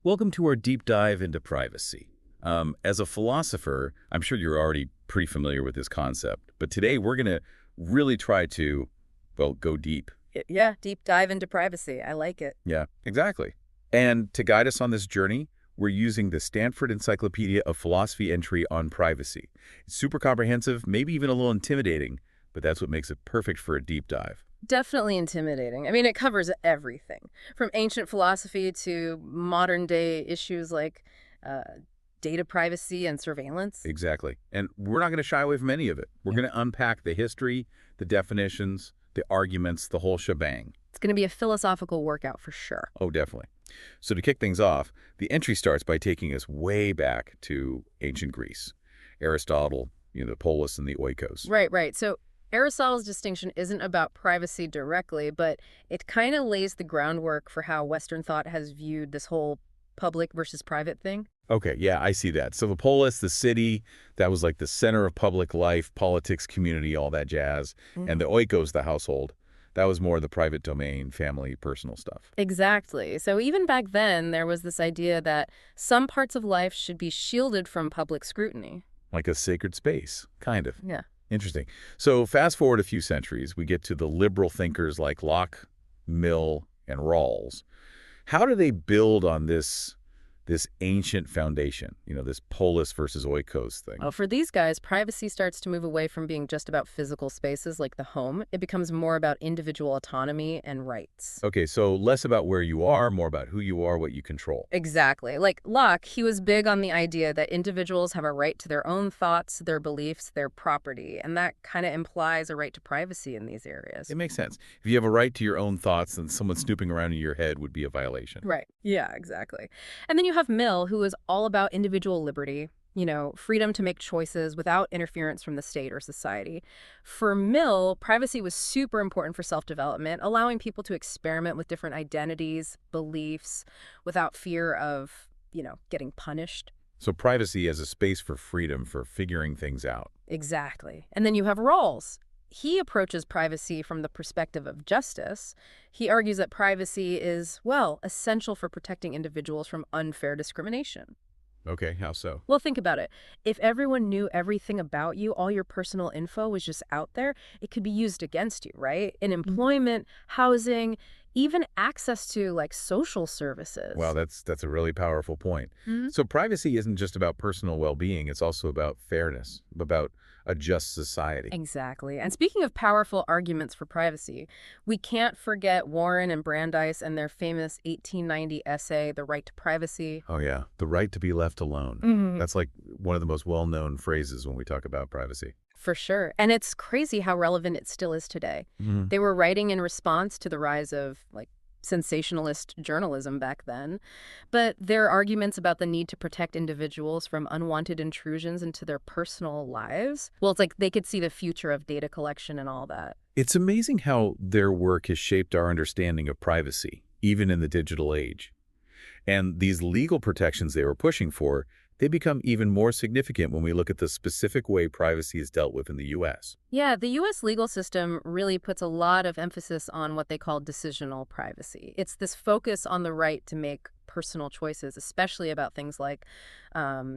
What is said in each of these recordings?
Welcome to our deep dive into privacy. As a philosopher, I'm sure you're already pretty familiar with this concept, but today we're going to really try to, well, go deep. Yeah, deep dive into privacy. I like it. Yeah, exactly. And to guide us on this journey, we're using the Stanford Encyclopedia of Philosophy entry on privacy. It's super comprehensive, maybe even a little intimidating, but that's what makes it perfect for a deep dive. Definitely intimidating. I mean, it covers everything from ancient philosophy to modern day issues like uh, data privacy and surveillance. Exactly. And we're not going to shy away from any of it. We're Yeah. going to unpack the history, the definitions, the arguments, the whole shebang. It's going to be a philosophical workout for sure. Oh, definitely. So to kick things off, the entry starts by taking us way back to ancient Greece. Aristotle, the polis and the oikos. Right, right. So Aristotle's distinction isn't about privacy directly, but it kind of lays the groundwork for how Western thought has viewed this whole public versus private thing. Okay, yeah, I see that. So the polis, the city, that was like the center of public life, politics, community, all that jazz. And the oikos, the household, that was more the private domain, family, personal stuff. Exactly. So even back then, there was this idea that some parts of life should be shielded from public scrutiny. Like a sacred space, kind of. Yeah. Interesting. So fast forward a few centuries, we get to the liberal thinkers like Locke, Mill, and Rawls. How do they build on this ancient foundation, this polis versus oikos thing? Well, for these guys, privacy starts to move away from being just about physical spaces like the home. It becomes more about individual autonomy and rights. Okay, so less about where you are, more about who you are, what you control. Exactly. Like Locke, he was big on the idea that individuals have a right to their own thoughts, their beliefs, their property, and that kind of implies a right to privacy in these areas. It makes sense. If you have a right to your own thoughts, then someone snooping around in your head would be a violation. Right. Yeah, exactly. And then you have Mill, who is all about individual liberty, freedom to make choices without interference from the state or society. For Mill, privacy was super important for self-development, allowing people to experiment with different identities, beliefs, without fear of, getting punished. So privacy as a space for freedom, for figuring things out. Exactly. And then you have Rawls. He approaches privacy from the perspective of justice. He argues that privacy is, well, essential for protecting individuals from unfair discrimination. Okay, how so? Well, think about it. If everyone knew everything about you, all your personal info was just out there, it could be used against you, right? In employment, housing, even access to like social services. Wow, that's a really powerful point. Mhm. So privacy isn't just about personal well-being, it's also about fairness, about a just society. Exactly. And speaking of powerful arguments for privacy, we can't forget Warren and Brandeis and their famous 1890 essay, The Right to Privacy. Oh yeah, the right to be left alone. Mhm. That's like one of the most well-known phrases when we talk about privacy. For sure. And it's crazy how relevant it still is today. Mhm. They were writing in response to the rise of like sensationalist journalism back then, but their arguments about the need to protect individuals from unwanted intrusions into their personal lives, well, it's like they could see the future of data collection and all that. It's amazing how their work has shaped our understanding of privacy, even in the digital age. And these legal protections they were pushing for, they become even more significant when we look at the specific way privacy is dealt with in the U.S. Yeah, the U.S. legal system really puts a lot of emphasis on what they call decisional privacy. It's this focus on the right to make personal choices, especially about things like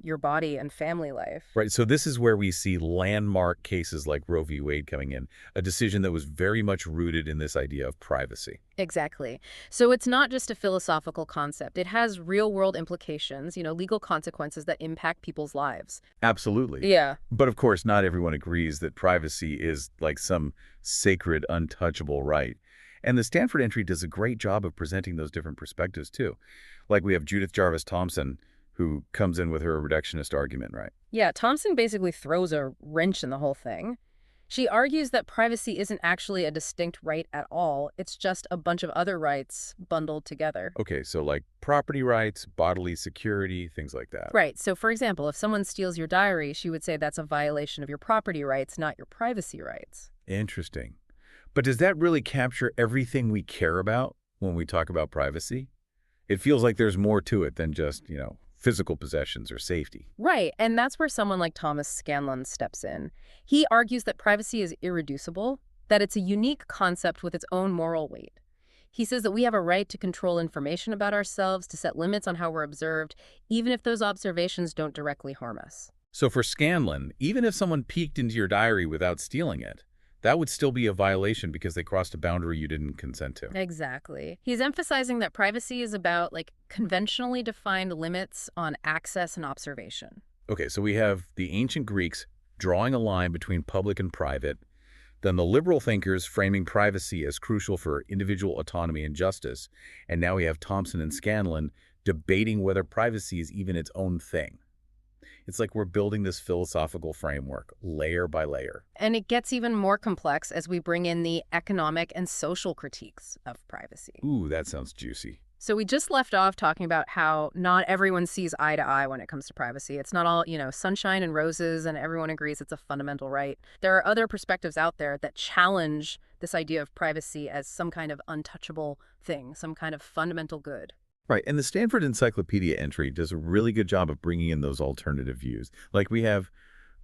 your body and family life. Right, so this is where we see landmark cases like Roe v. Wade coming in, a decision that was very much rooted in this idea of privacy. Exactly. So it's not just a philosophical concept. It has real-world implications, legal consequences that impact people's lives. Absolutely. Yeah. But of course, not everyone agrees that privacy is like some sacred, untouchable right. And the Stanford entry does a great job of presenting those different perspectives, too. Like we have Judith Jarvis Thompson, who comes in with her reductionist argument, right? Yeah, Thompson basically throws a wrench in the whole thing. She argues that privacy isn't actually a distinct right at all. It's just a bunch of other rights bundled together. Okay, so like property rights, bodily security, things like that. Right. So, for example, if someone steals your diary, she would say that's a violation of your property rights, not your privacy rights. Interesting. But does that really capture everything we care about when we talk about privacy? It feels like there's more to it than just, physical possessions or safety. Right. And that's where someone like Thomas Scanlon steps in. He argues that privacy is irreducible, that it's a unique concept with its own moral weight. He says that we have a right to control information about ourselves, to set limits on how we're observed, even if those observations don't directly harm us. So for Scanlon, even if someone peeked into your diary without stealing it, that would still be a violation because they crossed a boundary you didn't consent to. Exactly. He's emphasizing that privacy is about, like, conventionally defined limits on access and observation. Okay, so we have the ancient Greeks drawing a line between public and private, then the liberal thinkers framing privacy as crucial for individual autonomy and justice, and now we have Thompson and Scanlon debating whether privacy is even its own thing. It's like we're building this philosophical framework, layer by layer. And it gets even more complex as we bring in the economic and social critiques of privacy. Ooh, that sounds juicy. So we just left off talking about how not everyone sees eye to eye when it comes to privacy. It's not all, sunshine and roses and everyone agrees it's a fundamental right. There are other perspectives out there that challenge this idea of privacy as some kind of untouchable thing, some kind of fundamental good. Right, and the Stanford Encyclopedia entry does a really good job of bringing in those alternative views. Like we have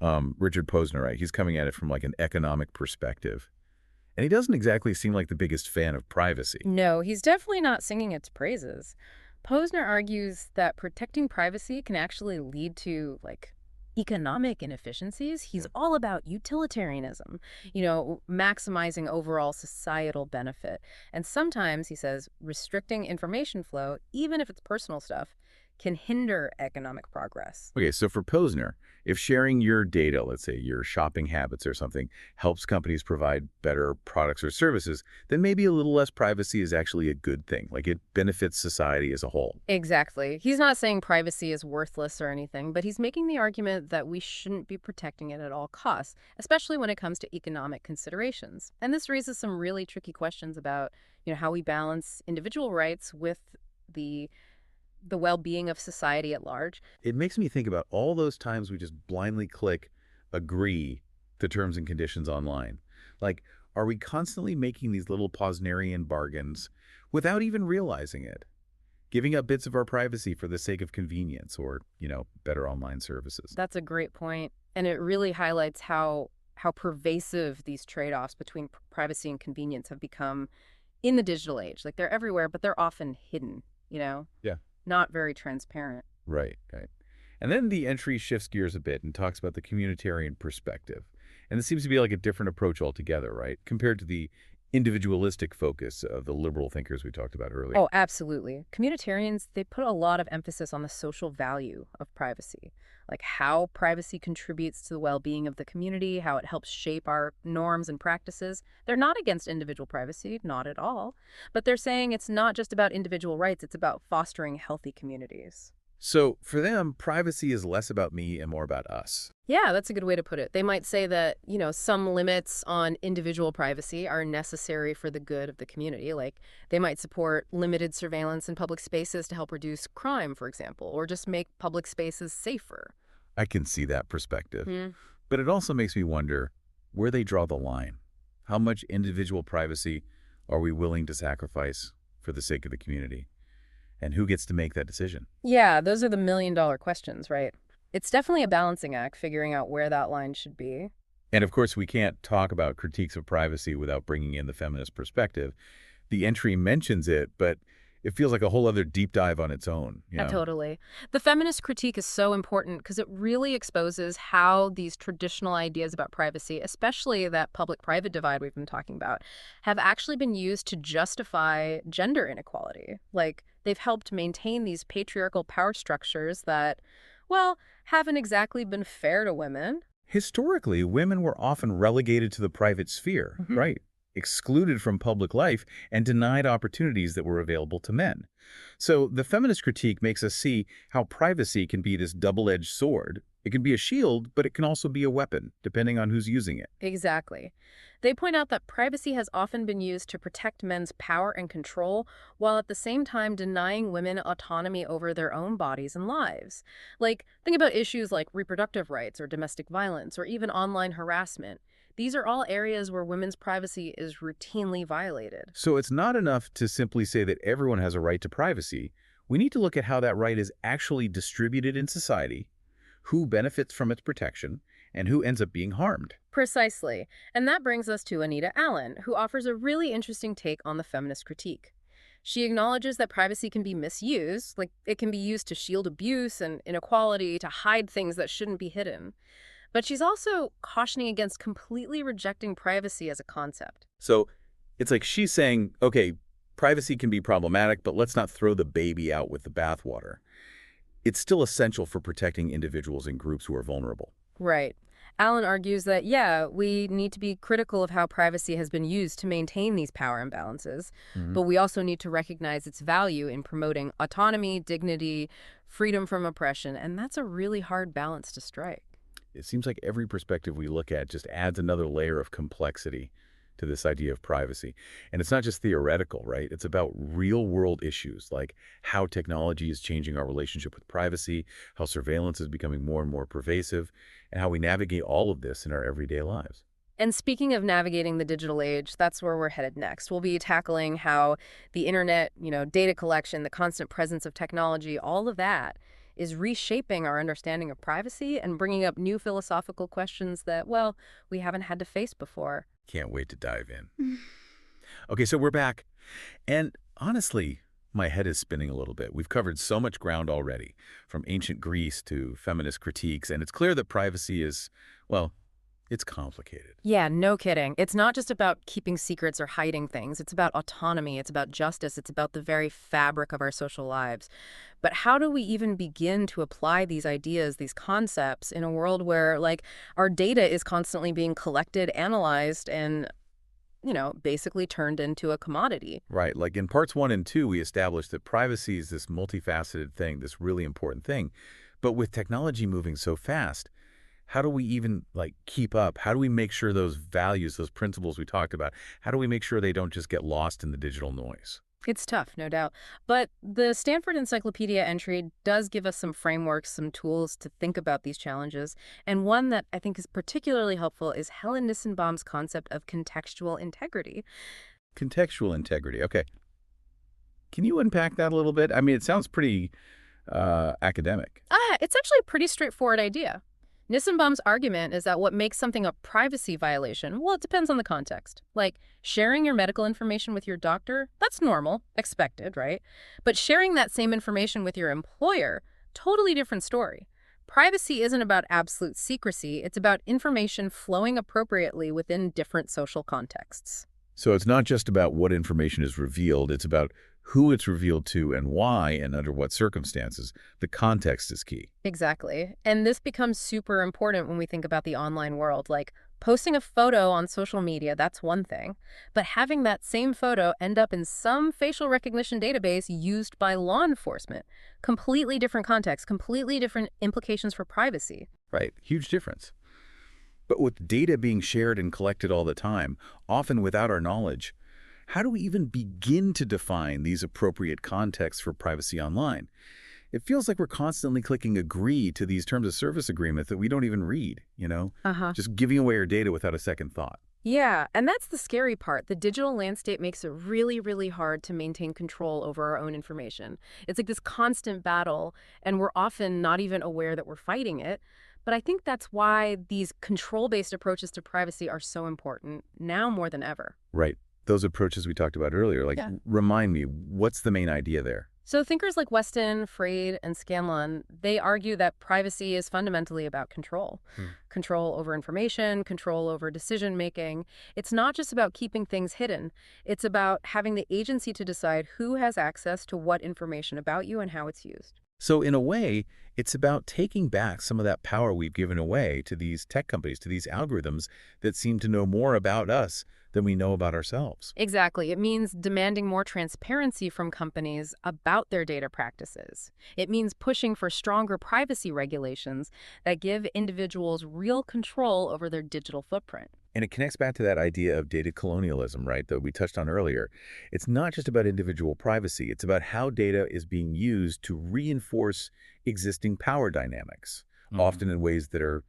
Richard Posner, right? He's coming at it from like an economic perspective. And he doesn't exactly seem like the biggest fan of privacy. No, he's definitely not singing its praises. Posner argues that protecting privacy can actually lead to, like, economic inefficiencies. He's all about utilitarianism, maximizing overall societal benefit. And sometimes, he says, restricting information flow, even if it's personal stuff, can hinder economic progress. Okay, so for Posner, if sharing your data, let's say your shopping habits or something, helps companies provide better products or services, then maybe a little less privacy is actually a good thing. Like it benefits society as a whole. Exactly. He's not saying privacy is worthless or anything, but he's making the argument that we shouldn't be protecting it at all costs, especially when it comes to economic considerations. And this raises some really tricky questions about, how we balance individual rights with the well-being of society at large. It makes me think about all those times we just blindly click agree to terms and conditions online. Like, are we constantly making these little Posnerian bargains without even realizing it? Giving up bits of our privacy for the sake of convenience or, better online services. That's a great point, and it really highlights how pervasive these trade-offs between privacy and convenience have become in the digital age. Like, they're everywhere, but they're often hidden. Yeah. Not very transparent. Right, right. And then the entry shifts gears a bit and talks about the communitarian perspective. And this seems to be like a different approach altogether, right? Compared to the individualistic focus of the liberal thinkers we talked about earlier. Oh, absolutely. Communitarians, they put a lot of emphasis on the social value of privacy, like how privacy contributes to the well-being of the community, how it helps shape our norms and practices. They're not against individual privacy, not at all. But they're saying it's not just about individual rights, it's about fostering healthy communities. So for them, privacy is less about me and more about us. Yeah, that's a good way to put it. They might say that, some limits on individual privacy are necessary for the good of the community. Like, they might support limited surveillance in public spaces to help reduce crime, for example, or just make public spaces safer. I can see that perspective. Hmm. But it also makes me wonder where they draw the line. How much individual privacy are we willing to sacrifice for the sake of the community? And who gets to make that decision? Yeah, those are the million-dollar questions, right? It's definitely a balancing act, figuring out where that line should be. And of course, we can't talk about critiques of privacy without bringing in the feminist perspective. The entry mentions it, but it feels like a whole other deep dive on its own. Totally. The feminist critique is so important because it really exposes how these traditional ideas about privacy, especially that public-private divide we've been talking about, have actually been used to justify gender inequality. Like, they've helped maintain these patriarchal power structures that, well, haven't exactly been fair to women. Historically, women were often relegated to the private sphere, right? Excluded from public life and denied opportunities that were available to men. So the feminist critique makes us see how privacy can be this double-edged sword. It can be a shield, but it can also be a weapon, depending on who's using it. Exactly. They point out that privacy has often been used to protect men's power and control, while at the same time denying women autonomy over their own bodies and lives. Like, think about issues like reproductive rights or domestic violence or even online harassment. These are all areas where women's privacy is routinely violated. So it's not enough to simply say that everyone has a right to privacy. We need to look at how that right is actually distributed in society, who benefits from its protection, and who ends up being harmed. Precisely. And that brings us to Anita Allen, who offers a really interesting take on the feminist critique. She acknowledges that privacy can be misused, like it can be used to shield abuse and inequality, to hide things that shouldn't be hidden. But she's also cautioning against completely rejecting privacy as a concept. So it's like she's saying, okay, privacy can be problematic, but let's not throw the baby out with the bathwater. It's still essential for protecting individuals and groups who are vulnerable. Right. Allen argues that, yeah, we need to be critical of how privacy has been used to maintain these power imbalances, Mhm. but we also need to recognize its value in promoting autonomy, dignity, freedom from oppression, and that's a really hard balance to strike. It seems like every perspective we look at just adds another layer of complexity to this idea of privacy. And it's not just theoretical, right? It's about real-world issues like how technology is changing our relationship with privacy, how surveillance is becoming more and more pervasive, and how we navigate all of this in our everyday lives. And speaking of navigating the digital age, that's where we're headed next. We'll be tackling how the internet, data collection, the constant presence of technology, all of that is reshaping our understanding of privacy and bringing up new philosophical questions that, well, we haven't had to face before. Can't wait to dive in. Okay, so we're back. And honestly, my head is spinning a little bit. We've covered so much ground already, from ancient Greece to feminist critiques, and it's clear that privacy is, well, it's complicated. Yeah, no kidding. It's not just about keeping secrets or hiding things. It's about autonomy. It's about justice. It's about the very fabric of our social lives. But how do we even begin to apply these ideas, these concepts, in a world where, like, our data is constantly being collected, analyzed, and, basically turned into a commodity? Right, like in parts 1 and 2, we established that privacy is this multifaceted thing, this really important thing. But with technology moving so fast, how do we even keep up? How do we make sure those values, those principles we talked about, how do we make sure they don't just get lost in the digital noise? It's tough, no doubt. But the Stanford Encyclopedia entry does give us some frameworks, some tools to think about these challenges. And one that I think is particularly helpful is Helen Nissenbaum's concept of contextual integrity. Contextual integrity. Okay. Can you unpack that a little bit? I mean, it sounds pretty academic. It's actually a pretty straightforward idea. Nissenbaum's argument is that what makes something a privacy violation, well, it depends on the context. Like, sharing your medical information with your doctor, that's normal, expected, right? But sharing that same information with your employer, totally different story. Privacy isn't about absolute secrecy, it's about information flowing appropriately within different social contexts. So it's not just about what information is revealed, it's about who it's revealed to and why and under what circumstances. The context is key. Exactly. And this becomes super important when we think about the online world. Like, posting a photo on social media, that's one thing. But having that same photo end up in some facial recognition database used by law enforcement, completely different context, completely different implications for privacy. Right, huge difference. But with data being shared and collected all the time, often without our knowledge, how do we even begin to define these appropriate contexts for privacy online? It feels like we're constantly clicking agree to these terms of service agreements that we don't even read, Uh-huh. just giving away our data without a second thought. Yeah, and that's the scary part. The digital landscape makes it really, really hard to maintain control over our own information. It's like this constant battle, and we're often not even aware that we're fighting it. But I think that's why these control-based approaches to privacy are so important, now more than ever. Right. Those approaches we talked about earlier, Yeah. remind me, what's the main idea there? So thinkers like Weston, Freid, and Scanlon, they argue that privacy is fundamentally about control. Hmm. Control over information, control over decision-making. It's not just about keeping things hidden. It's about having the agency to decide who has access to what information about you and how it's used. So in a way, it's about taking back some of that power we've given away to these tech companies, to these algorithms that seem to know more about us than we know about ourselves. Exactly. It means demanding more transparency from companies about their data practices. It means pushing for stronger privacy regulations that give individuals real control over their digital footprint. And it connects back to that idea of data colonialism, right, that we touched on earlier. It's not just about individual privacy. It's about how data is being used to reinforce existing power dynamics, often in ways that are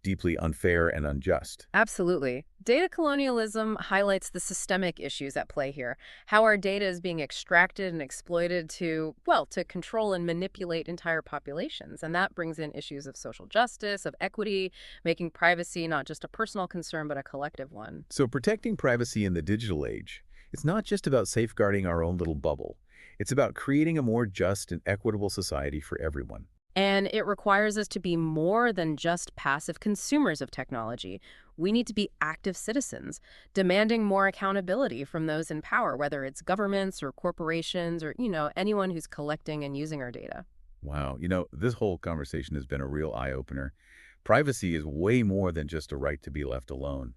deeply unfair and unjust. Absolutely. Data colonialism highlights the systemic issues at play here. How our data is being extracted and exploited to, well, to control and manipulate entire populations. And that brings in issues of social justice, of equity, making privacy not just a personal concern, but a collective one. So protecting privacy in the digital age, it's not just about safeguarding our own little bubble. It's about creating a more just and equitable society for everyone. And it requires us to be more than just passive consumers of technology. We need to be active citizens, demanding more accountability from those in power, whether it's governments or corporations or, anyone who's collecting and using our data. Wow, this whole conversation has been a real eye-opener. Privacy is way more than just a right to be left alone.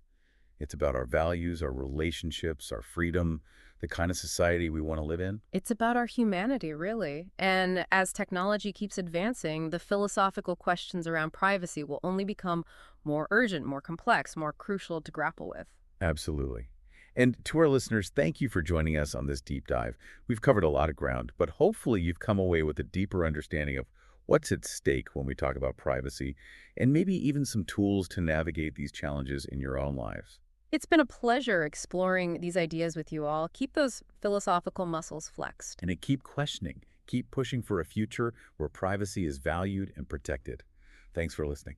It's about our values, our relationships, our freedom, the kind of society we want to live in. It's about our humanity, really. And as technology keeps advancing, the philosophical questions around privacy will only become more urgent, more complex, more crucial to grapple with. Absolutely. And to our listeners, thank you for joining us on this deep dive. We've covered a lot of ground, but hopefully you've come away with a deeper understanding of what's at stake when we talk about privacy, and maybe even some tools to navigate these challenges in your own lives. It's been a pleasure exploring these ideas with you all. Keep those philosophical muscles flexed. And to keep questioning, keep pushing for a future where privacy is valued and protected. Thanks for listening.